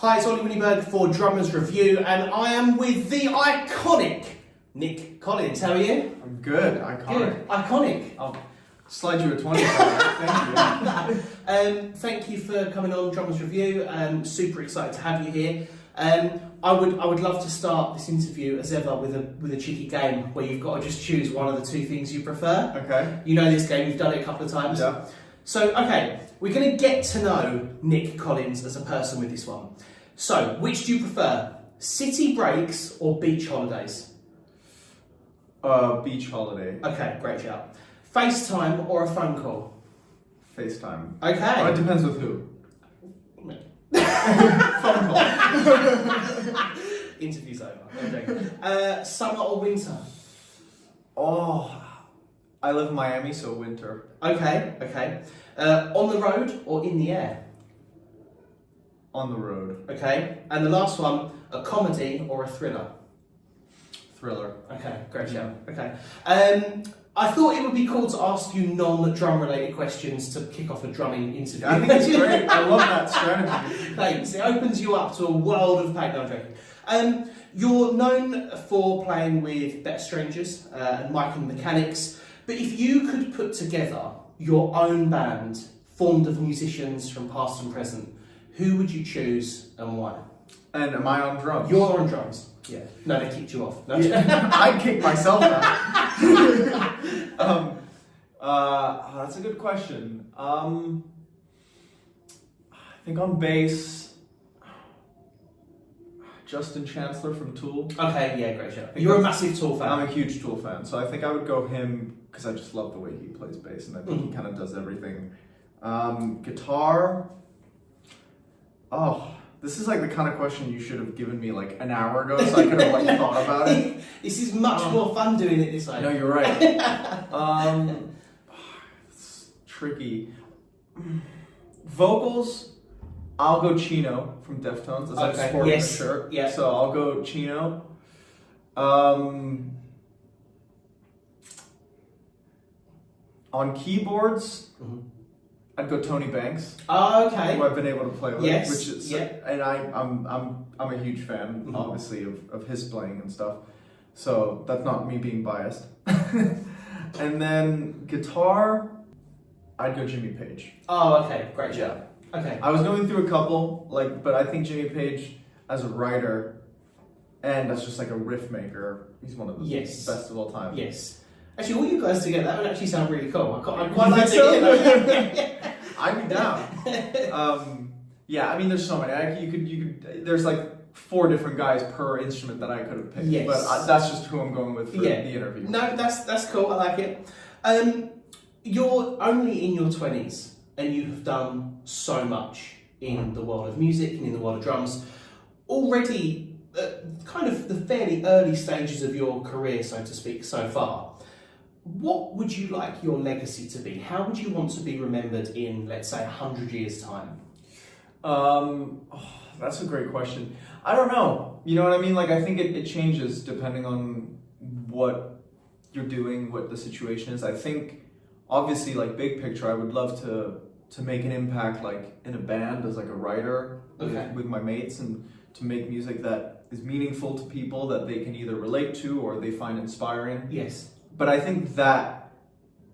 Hi, it's Ollie Winiberg for Drummers Review, and I am with the iconic Nic Collins. How are you? I'm good. Iconic. Good. Iconic. I'll slide you a 20. Thank you. Thank you for coming on Drummers Review. Super excited to have you here. I would love to start this interview as ever with a cheeky game where you've got to just choose one of the two things you prefer. Okay. You know this game. You've done it a couple of times. Yeah. So, okay, we're going to get to know Nic Collins as a person with this one. So, which do you prefer? City breaks or beach holidays? Beach holiday. Okay, great shout. FaceTime or a phone call? FaceTime. Okay. Oh, it depends with who. Phone call. Interview's over. Summer or winter? Oh, I live in Miami, so winter. Okay. On the road or in the air? On the road. Okay. And the last one, a comedy or a thriller? Thriller. Okay, great shout. Okay. I thought it would be cool to ask you non-drum related questions to kick off a drumming interview. I think it's great. I love that strategy. Thanks. It opens you up to a world of pain. No, I'm joking. You're known for playing with Better Strangers and Mike and the Mechanics, but if you could put together your own band formed of musicians from past and present, who would you choose and why? And am I on drums? You're on drums. Yeah. No, they kicked you off. No. Yeah, I kicked myself out. That's a good question. I think on bass, Justin Chancellor from Tool. Okay, yeah, great show. You're a massive Tool fan. I'm a huge Tool fan, so I think I would go him because I just love the way he plays bass, and I think he kind of does everything. Guitar. Oh, this is like the kind of question you should have given me like an hour ago, so I could have like thought about it. This is much more fun doing it this way. No, you're right. It's tricky. Vocals, I'll go Chino from Deftones, as I'm sporting a shirt. Yeah. So I'll go Chino. On keyboards, I'd go Tony Banks. Oh, okay. Who I've been able to play with. Yes. Which is, and I'm a huge fan, obviously, of his playing and stuff. So that's not me being biased. And then guitar, I'd go Jimmy Page. Oh, okay. Great job. Okay. I was going through a couple, but I think Jimmy Page as a writer and as just like a riff maker, he's one of the best of all time. Yes. Actually, all you guys together, that would actually sound really cool. I'd quite like to hear that. I'd be down. Yeah, I mean, there's so many. You could. There's like 4 different guys per instrument that I could have picked. Yes. But that's just who I'm going with for the interview. No, that's cool. I like it. You're only in your 20s, and you have done so much in the world of music and in the world of drums. Already, kind of the fairly early stages of your career, so to speak, so far. What would you like your legacy to be? How would you want to be remembered in, let's say, 100 years' time? That's a great question. I don't know. You know what I mean? Like, I think it changes depending on what you're doing, what the situation is. I think, obviously, like, big picture, I would love to make an impact, like, in a band as, like, a writer with my mates, and to make music that is meaningful to people that they can either relate to or they find inspiring. Yes. But I think that,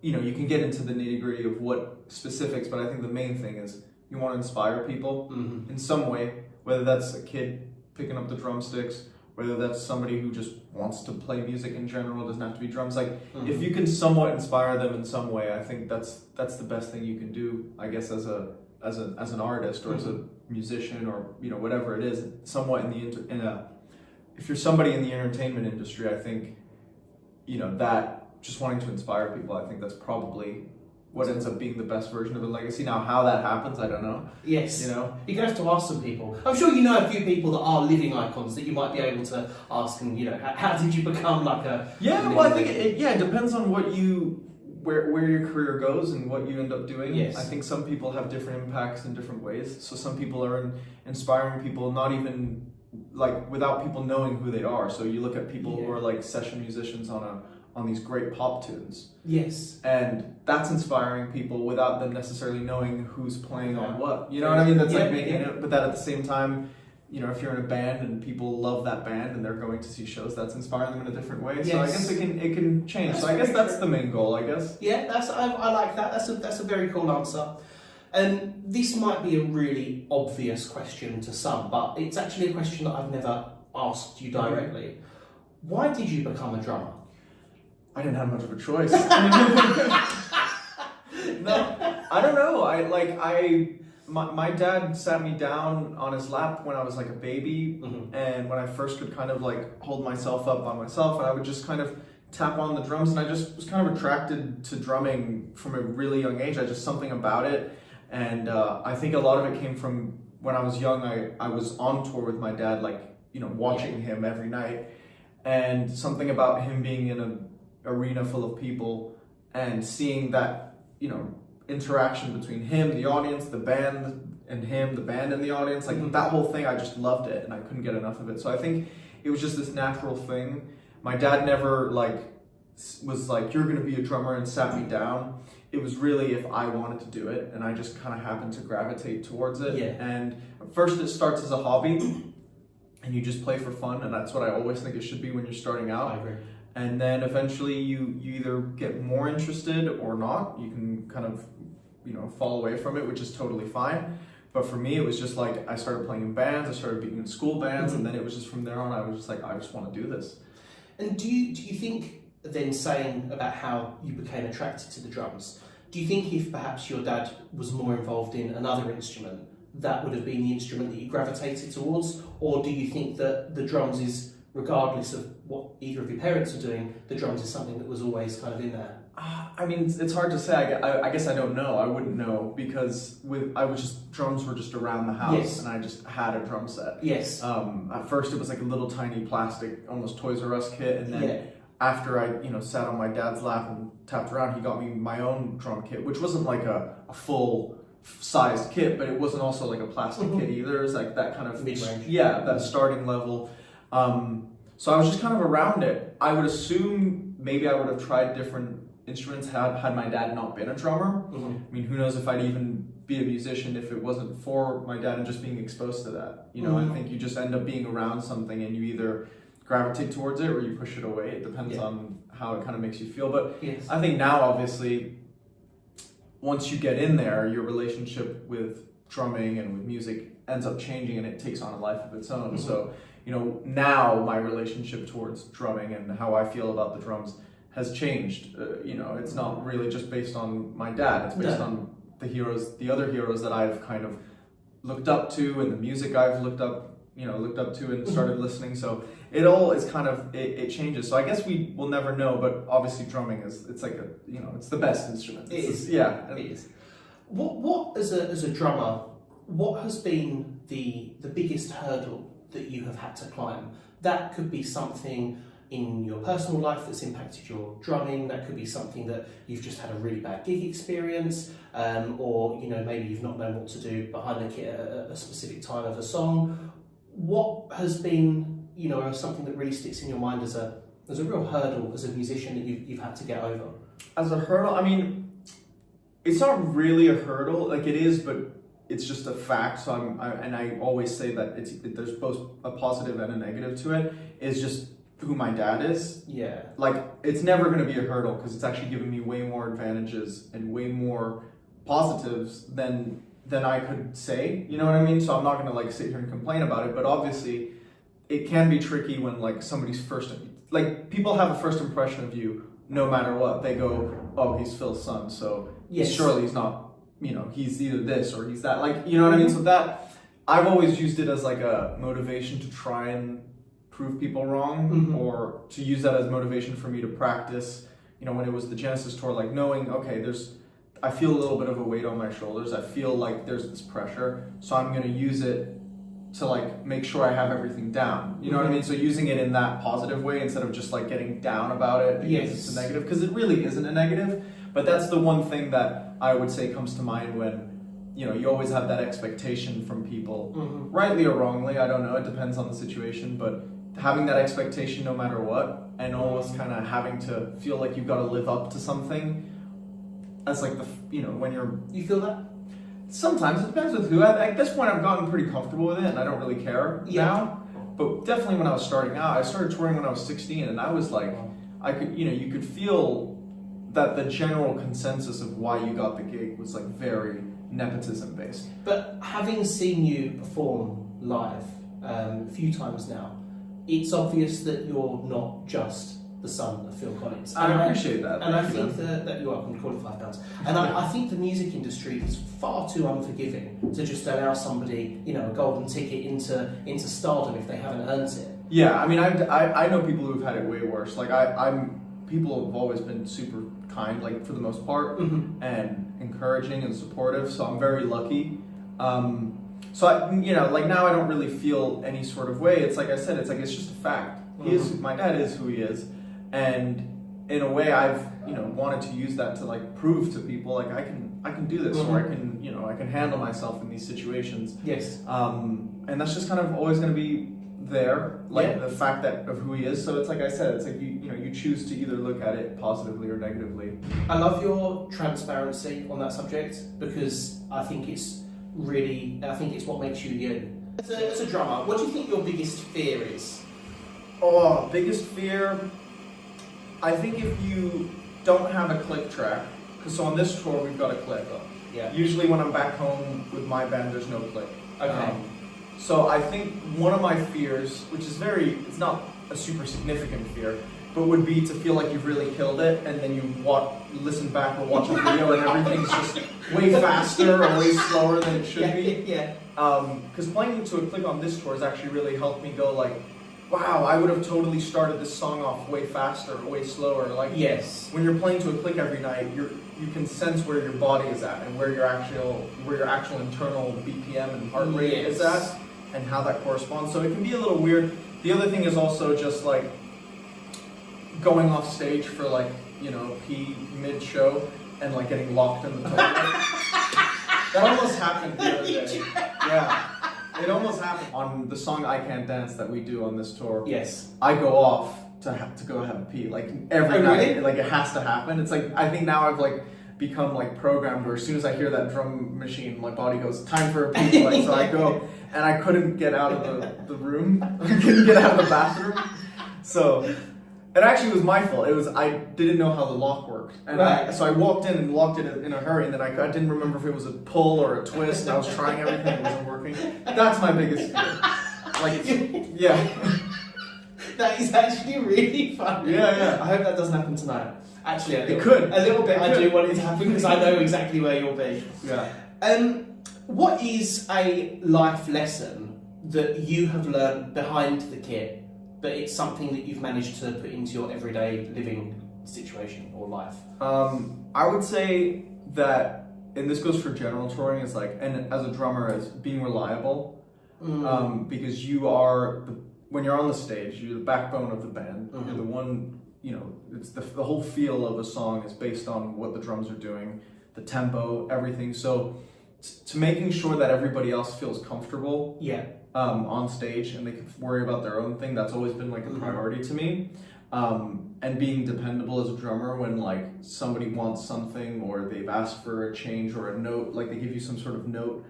you can get into the nitty-gritty of what specifics, but I think the main thing is you want to inspire people in some way, whether that's a kid picking up the drumsticks, whether that's somebody who just wants to play music in general, doesn't have to be drums. Like, if you can somewhat inspire them in some way, I think that's the best thing you can do, I guess, as an artist or as a musician or, whatever it is, somewhat if you're somebody in the entertainment industry, I think, that just wanting to inspire people, I think that's probably what ends up being the best version of the legacy. Now, how that happens, I don't know. Yes. You're going to have to ask some people. I'm sure you know a few people that are living icons that you might be able to ask, and, how did you become like a... Yeah, well, I think it depends on what where your career goes and what you end up doing. Yes. I think some people have different impacts in different ways. So some people are inspiring people, not even like without people knowing who they are. So you look at people who are like session musicians on these great pop tunes. Yes. And that's inspiring people without them necessarily knowing who's playing on what. You know what I mean? That's like making it, but that at the same time, you know, if you're in a band and people love that band and they're going to see shows, that's inspiring them in a different way. Yes. So I guess it can change. That's so I guess very that's true. the main goal, I guess. Yeah, I like that. That's a very cool answer. And this might be a really obvious question to some, but it's actually a question that I've never asked you directly. Why did you become a drummer? I didn't have much of a choice. No, I don't know. My dad sat me down on his lap when I was like a baby, and when I first could kind of like hold myself up by myself, and I would just kind of tap on the drums, and I just was kind of attracted to drumming from a really young age. Something about it, and I think a lot of it came from when I was young. I was on tour with my dad, like, you know, watching him every night, and something about him being in an arena full of people and seeing that, you know, interaction between him, the audience, the band, and him, the band and the audience, like that whole thing, I just loved it and I couldn't get enough of it. So I think it was just this natural thing. My dad never was like, you're gonna be a drummer, and sat me down. It was really if I wanted to do it, and I just kind of happened to gravitate towards it. Yeah. And at first it starts as a hobby and you just play for fun, and that's what I always think it should be when you're starting out. I agree. And then eventually you either get more interested or not. You can kind of, you know, fall away from it, which is totally fine. But for me, it was just like I started playing in bands, I started being in school bands, and then it was just from there on, I was just like, I just want to do this. And do you think then, saying about how you became attracted to the drums, do you think if perhaps your dad was more involved in another instrument, that would have been the instrument that you gravitated towards? Or do you think that the drums is, regardless of what either of your parents are doing, the drums is something that was always kind of in there? I mean, it's hard to say. I guess I don't know. I wouldn't know, because drums were just around the house, Yes. and I just had a drum set. Yes. At first it was like a little tiny plastic, almost Toys R Us kit, and then after I, you know, sat on my dad's lap and tapped around, he got me my own drum kit, which wasn't like a full sized kit, but it wasn't also like a plastic kit either. It was like that kind of mid-range. Yeah, that starting level. So I was just kind of around it. I would assume maybe I would have tried different instruments had my dad not been a drummer. I mean, who knows if I'd even be a musician if it wasn't for my dad and just being exposed to that. You know, I think you just end up being around something and you either gravitate towards it or you push it away. It depends on how it kind of makes you feel. But I think now, obviously, once you get in there, your relationship with drumming and with music ends up changing, and it takes on a life of its own. So, you know, now my relationship towards drumming and how I feel about the drums has changed. You know, it's not really just based on my dad. It's based on the other heroes that I've kind of looked up to, and the music I've looked up to and started listening. So it all is kind of, it changes. So I guess we will never know, but obviously drumming it's like it's the best instrument. It is. Yeah. It is. What as a drummer, what has been the biggest hurdle that you have had to climb? That could be something in your personal life that's impacted your drumming. That could be something that you've just had a really bad gig experience, or, you know, maybe you've not known what to do behind the kit at a specific time of a song. What has been, you know, something that really sticks in your mind as a real hurdle as a musician that you've had to get over? As a hurdle, I mean, it's not really a hurdle. Like, it is, but it's just a fact. So I always say that there's both a positive and a negative to it. It's just who my dad is. Yeah. Like, it's never going to be a hurdle because it's actually given me way more advantages and way more positives than I could say. You know what I mean? So I'm not going to like sit here and complain about it. But obviously, it can be tricky when like somebody's people have a first impression of you no matter what. They go, oh, he's Phil's son, so surely he's not, you know, he's either this or he's that. Like, you know what I mean? So that, I've always used it as like a motivation to try and prove people wrong, or to use that as motivation for me to practice. You know, when it was the Genesis tour, like knowing, okay, I feel a little bit of a weight on my shoulders. I feel like there's this pressure, so I'm going to use it to like make sure I have everything down. You know what I mean? So using it in that positive way instead of just like getting down about it because it's a negative, because it really isn't a negative. But that's the one thing that I would say comes to mind when, you know, you always have that expectation from people, rightly or wrongly, I don't know, it depends on the situation, but having that expectation no matter what, and almost kind of having to feel like you've got to live up to something. That's like when you feel that? Sometimes it depends with who. At this point, I've gotten pretty comfortable with it, and I don't really care now. But definitely when I was starting out, I started touring when I was 16, and I was like, you could feel that the general consensus of why you got the gig was like very nepotism based. But having seen you perform live a few times now, it's obvious that you're not just the son of Phil Collins. And I appreciate that. And I think that you are, I'm going to call it £5. And I think the music industry is far too unforgiving to just allow somebody, a golden ticket into stardom if they haven't earned it. Yeah, I mean, I know people who've had it way worse. Like people have always been super kind, like for the most part, and encouraging and supportive. So I'm very lucky. So like now I don't really feel any sort of way. It's like I said, it's just a fact. My dad is who he is, and in a way I've wanted to use that to like prove to people like I can do this, or I can handle myself in these situations. Yes. And that's just kind of always going to be there, like the fact of who he is. So it's like I said, it's like you choose to either look at it positively or negatively. I love your transparency on that subject because I think it's what makes you you. As a drummer, what do you think your biggest fear is? Oh, biggest fear? I think if you don't have a click track, because on this tour we've got a click. Yeah. Usually when I'm back home with my band, there's no click. Okay. So I think one of my fears, which is it's not a super significant fear, but would be to feel like you've really killed it, and then you listen back or watch a video and everything's just way faster or way slower than it should be. Yeah. Because playing to a click on this tour has actually really helped me go like, wow, I would have totally started this song off way faster or way slower. Like, yes. When you're playing to a click every night, you can sense where your body is at and where your actual internal BPM and heart rate is at, and how that corresponds. So it can be a little weird. The other thing is also just like going off stage for like, pee mid-show and like getting locked in the toilet. That almost happened the other day. Yeah. It almost happened on the song I Can't Dance that we do on this tour. Yes. I go off to go have a pee like every night. Like it has to happen. It's like I think now I've like become like programmed where as soon as I hear that drum machine, my body goes, time for a pee. Like, so I go, and I couldn't get out of the room. I couldn't get out of the bathroom. So it actually was my fault. I didn't know how the lock worked. And so I walked in and locked it in a hurry, and then I didn't remember if it was a pull or a twist, and I was trying everything, it wasn't working. That's my biggest fear. Like, yeah. That is actually really funny. Yeah. I hope that doesn't happen tonight. Actually, it could. A little bit. I do want it to happen because I know exactly where you'll be. Yeah. What is a life lesson that you have learned behind the kit, but it's something that you've managed to put into your everyday living situation or life? I would say that, and this goes for general touring, is like, and as a drummer, as being reliable, because when you're on the stage, you're the backbone of the band. You're the one, it's the whole feel of a song is based on what the drums are doing, the tempo, everything. So to making sure that everybody else feels comfortable on stage and they can worry about their own thing, that's always been like a priority to me. And being dependable as a drummer when like somebody wants something or they've asked for a change or a note, like they give you some sort of note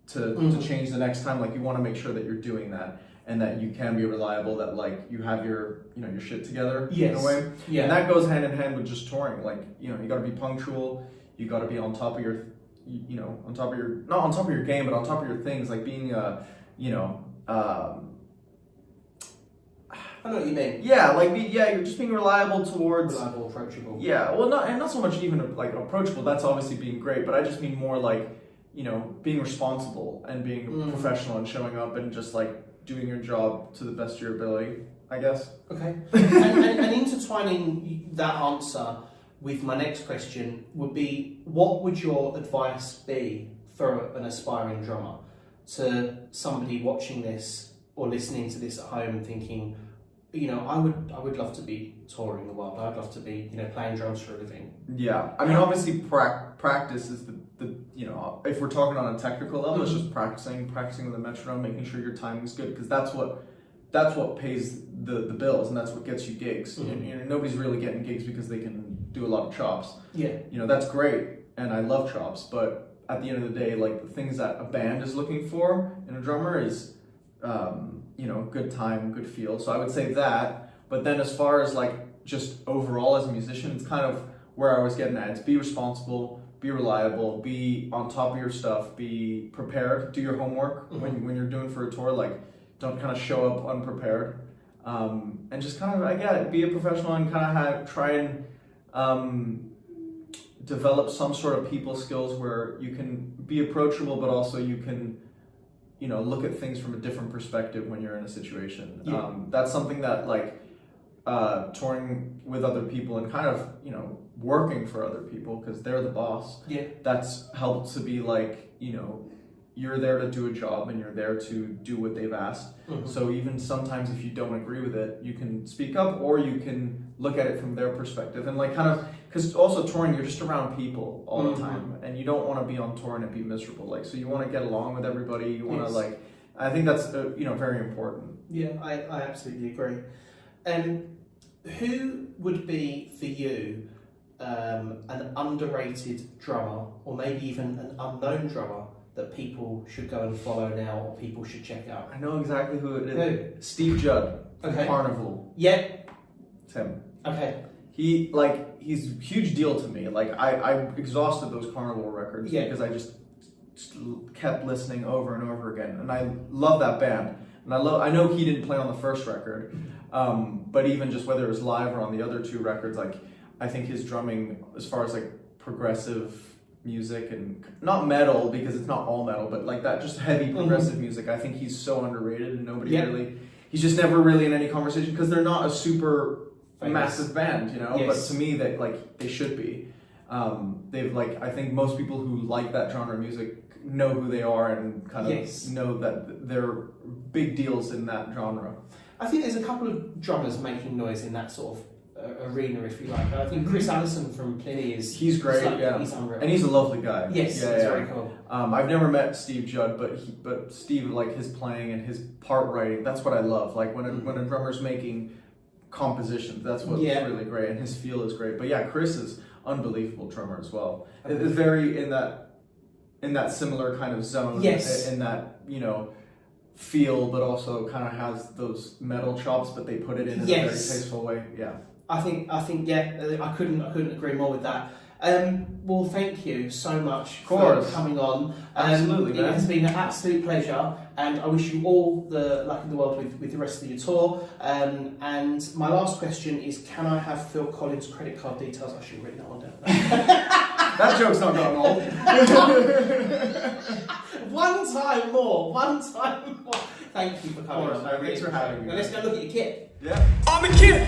to change the next time, like you want to make sure that you're doing that and that you can be reliable, that like you have your your shit together in a way. Yeah. And that goes hand in hand with just touring. Like, you got to be punctual, you got to be on top of your not on top of your game, but on top of your things, like being I know what you mean. Yeah, you're just being reliable, approachable. Yeah, well, not so much even like approachable. That's obviously being great, but I just mean more like being responsible and being professional and showing up and just like doing your job to the best of your ability, I guess. Okay. and intertwining that answer with my next question would be, what would your advice be for an aspiring drummer, to somebody watching this or listening to this at home and thinking, I would love to be touring the world. I'd love to be, playing drums for a living. Yeah, I mean, obviously, practice is the if we're talking on a technical level, it's just practicing with the metronome, making sure your timing's good, because that's what pays the bills and that's what gets you gigs. Nobody's really getting gigs because they can do a lot of chops. Yeah, that's great, and I love chops, but at the end of the day, like the things that a band is looking for in a drummer is, good time, good feel. So I would say that. But then as far as like just overall as a musician, it's kind of where I was getting at. It's be responsible, be reliable, be on top of your stuff, be prepared, do your homework when you're doing for a tour. Like, don't kind of show up unprepared, and just kind of be a professional and kind of try and develop some sort of people skills where you can be approachable, but also you can look at things from a different perspective when you're in a situation. Yeah. That's something that like touring with other people and kind of working for other people because they're the boss. Yeah. That's helped to be like you're there to do a job and you're there to do what they've asked. So even sometimes if you don't agree with it, you can speak up or you can look at it from their perspective and like kind of, because also touring, you're just around people all the time and you don't want to be on tour and be miserable. Like, so you want to get along with everybody. You want to I think that's very important. Yeah, I absolutely agree. Who would be for you an underrated drummer or maybe even an unknown drummer that people should go and follow now or people should check out? I know exactly who it is. Who? Steve Judd. Okay. Carnival. Yeah. It's him. Okay. He's a huge deal to me. Like I exhausted those Carnival records because I just kept listening over and over again, and I love that band. And I know he didn't play on the first record, but even just whether it was live or on the other two records, like I think his drumming, as far as like progressive music and not metal because it's not all metal, but like that just heavy progressive music, I think he's so underrated and nobody he's just never really in any conversation because they're not a super massive band, but to me that like they should be. They've I think most people who like that genre of music know who they are and kind of know that they're big deals in that genre. I think there's a couple of drummers making noise in that sort of arena, if you like. I think Chris Allison from Pliny he's great, he's unreal. And he's a lovely guy. Yes, he's very cool. I've never met Steve Judd, but Steve, like his playing and his part writing, that's what I love. Like when a drummer's making compositions, that's what's really great, and his feel is great. But yeah, Chris is unbelievable drummer as well. It's very in that similar kind of zone, in that feel, but also kind of has those metal chops, but they put it in a very tasteful way. Yeah. I think I couldn't agree more with that. Well, thank you so much for coming on. Absolutely, it has been an absolute pleasure, and I wish you all the luck in the world with the rest of your tour. And my last question is, can I have Phil Collins' credit card details? I should have written that one down. That joke's not going old. One time more. Thank you for coming on. Thanks for having me. Now let's go look at your kit. Yeah. I'm the kid,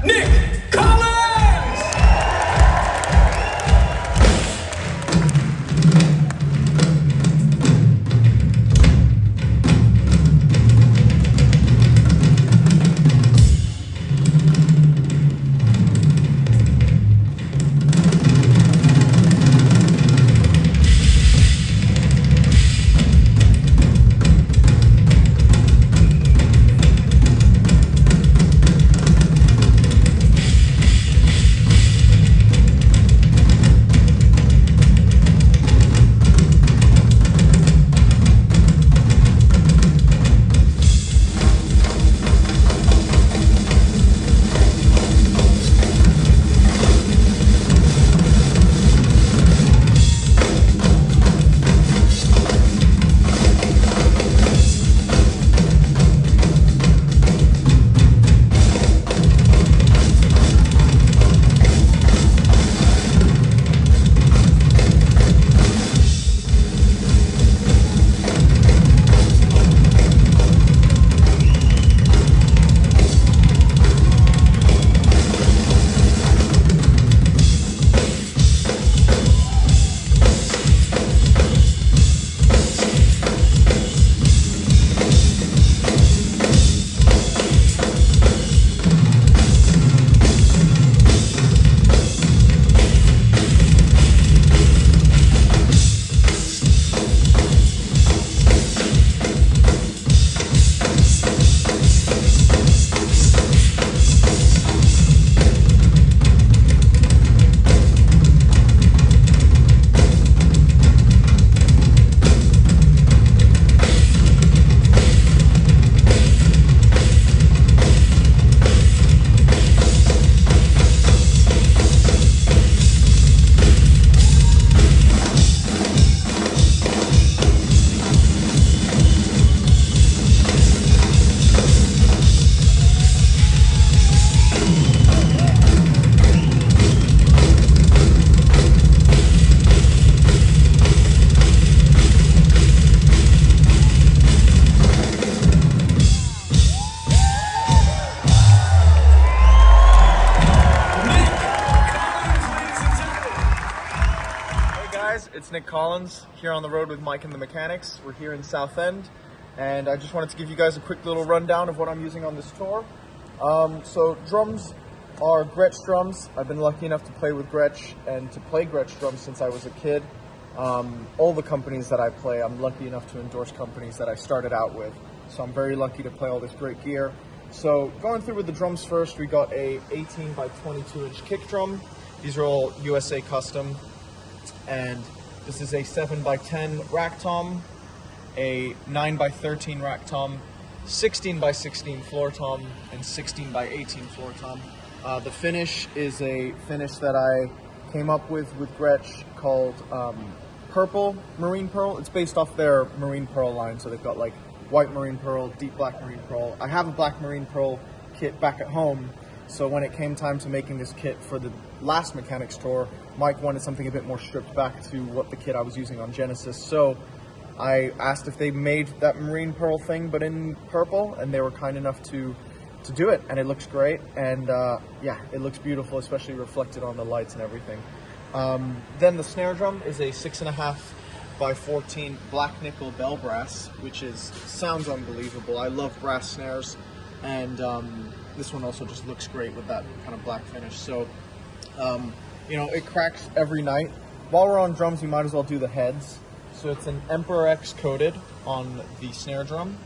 Nic Collins! it's Nic Collins here on the road with Mike and the Mechanics. We're here in Southend, and I just wanted to give you guys a quick little rundown of what I'm using on this tour. So drums are Gretsch drums. I've been lucky enough to play with Gretsch and to play Gretsch drums since I was a kid. All the companies that I play, I'm lucky enough to endorse companies that I started out with. So I'm very lucky to play all this great gear. So going through with the drums first, we got a 18 by 22 inch kick drum. These are all USA custom. And this is a 7 by 10 rack tom, a 9 by 13 rack tom, 16 by 16 floor tom, and 16 by 18 floor tom. The finish is a finish that I came up with Gretsch called Purple Marine Pearl. It's based off their Marine Pearl line, so they've got like white Marine Pearl, deep black Marine Pearl. I have a black Marine Pearl kit back at home, so when it came time to making this kit for the last Mechanics tour, Mike wanted something a bit more stripped back to what the kit I was using on Genesis, so I asked if they made that Marine Pearl thing but in purple, and they were kind enough to do it, and it looks great, and yeah, it looks beautiful, especially reflected on the lights and everything. Then the snare drum is a 6.5 by 14 black nickel bell brass, which sounds unbelievable. I love brass snares, and this one also just looks great with that kind of black finish. So, you know, it cracks every night. While we're on drums, we might as well do the heads. So it's an Emperor X coated on the snare drum,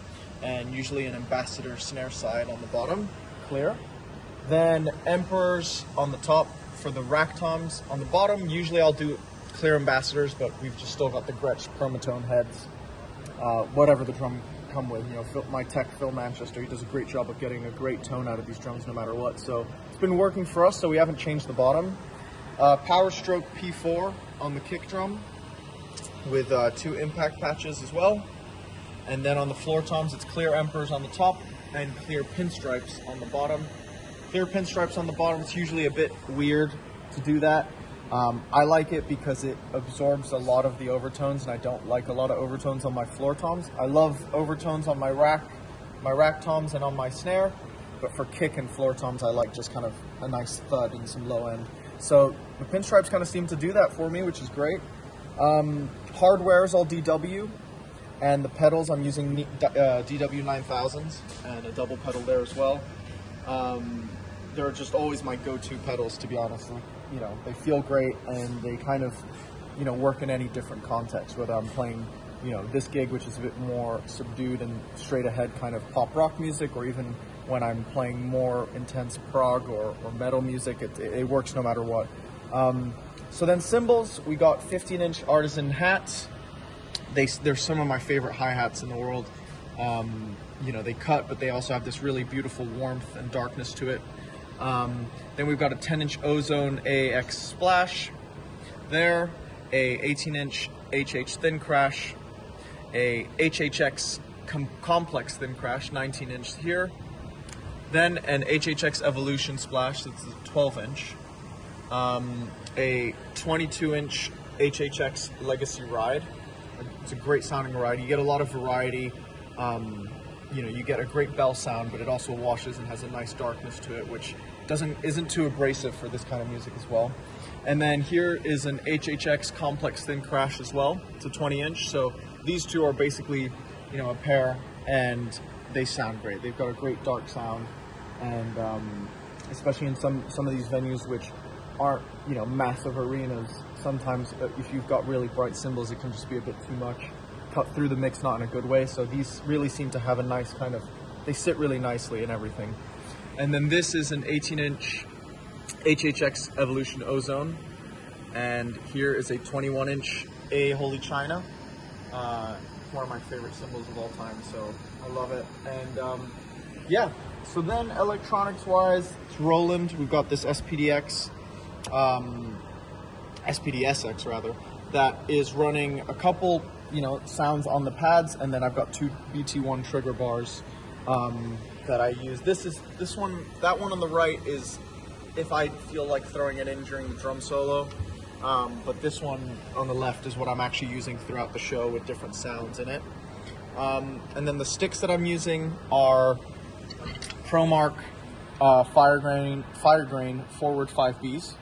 and usually an Ambassador snare side on the bottom, clear. Then Emperors on the top for the rack toms. On the bottom, usually I'll do clear Ambassadors, but we've just still got the Gretsch Chromatone heads. Whatever the drum come with, you know, my tech, Phil Manchester, he does a great job of getting a great tone out of these drums no matter what. So it's been working for us, so we haven't changed the bottom. Power Stroke P4 on the kick drum with 2 impact patches as well. And then on the floor toms, it's clear Emperors on the top and clear pinstripes on the bottom. Clear pinstripes on the bottom, it's usually a bit weird to do that. I like it because it absorbs a lot of the overtones, and I don't like a lot of overtones on my floor toms. I love overtones on my rack toms and on my snare, but for kick and floor toms, I like just kind of a nice thud and some low end. So the pinstripes kind of seem to do that for me, which is great. Hardware is all DW, and the pedals I'm using DW 9000s and a double pedal there as well. They're just always my go-to pedals, to be honest. You know, they feel great, and they kind of, you know, work in any different context, whether I'm playing, you know, this gig, which is a bit more subdued and straight ahead kind of pop rock music, or even when I'm playing more intense prog or metal music, it works no matter what. So then cymbals, we got 15-inch artisan hats. They're some of my favorite hi-hats in the world. You know, they cut, but they also have this really beautiful warmth and darkness to it. Then we've got a 10-inch Ozone AX Splash there, a 18-inch HH Thin Crash, a HHX Complex Thin Crash, 19-inch here, then an HHX Evolution Splash, that's a 12-inch, a 22-inch HHX Legacy Ride. It's a great sounding ride. You get a lot of variety. You know, you get a great bell sound, but it also washes and has a nice darkness to it, which isn't too abrasive for this kind of music as well. And then here is an HHX Complex Thin Crash as well. It's a 20-inch, so these two are basically, you know, a pair, and they sound great. They've got a great dark sound, and especially in some of these venues which aren't, you know, massive arenas, sometimes if you've got really bright cymbals, it can just be a bit too much. Cut through the mix, not in a good way. So these really seem to have a nice kind of, they sit really nicely and everything. And then this is an 18-inch HHX Evolution Ozone, and here is a 21-inch A Holy China. One of my favorite cymbals of all time, so I love it. And yeah, so then electronics wise, it's Roland. We've got this SPDX, SPDSX rather, that is running a couple, you know, sounds on the pads, and then I've got 2 BT1 trigger bars that I use. That one on the right is if I feel like throwing it in during the drum solo, but this one on the left is what I'm actually using throughout the show with different sounds in it. And then the sticks that I'm using are ProMark Fire Grain Forward 5Bs.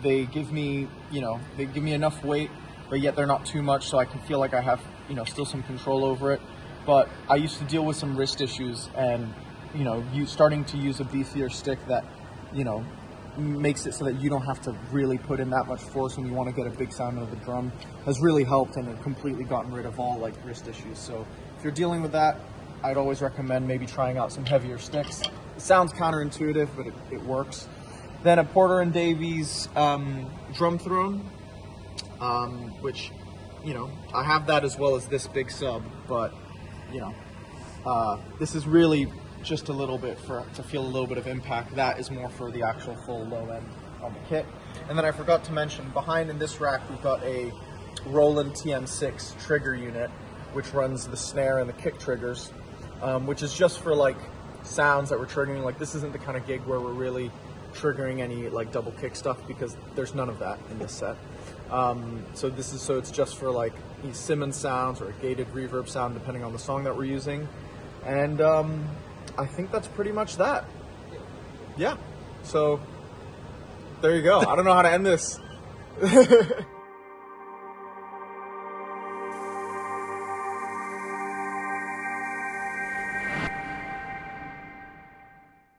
They give me enough weight but yet they're not too much, so I can feel like I have, you know, still some control over it. But I used to deal with some wrist issues, and, you know, starting to use a beefier stick that, you know, makes it so that you don't have to really put in that much force when you want to get a big sound out of the drum has really helped, and have completely gotten rid of all like wrist issues. So if you're dealing with that, I'd always recommend maybe trying out some heavier sticks. It sounds counterintuitive, but it works. Then a Porter and Davies drum throne, which, you know, I have that as well as this big sub, but, you know, this is really just a little bit to feel a little bit of impact. That is more for the actual full low end on the kit. And then I forgot to mention, behind in this rack we've got a Roland TM6 trigger unit, which runs the snare and the kick triggers, which is just for like sounds that we're triggering. Like, this isn't the kind of gig where we're really triggering any like double kick stuff, because there's none of that in this set. So it's just for like these Simmons sounds or a gated reverb sound depending on the song that we're using. And I think that's pretty much that. Yeah. So there you go. I don't know how to end this.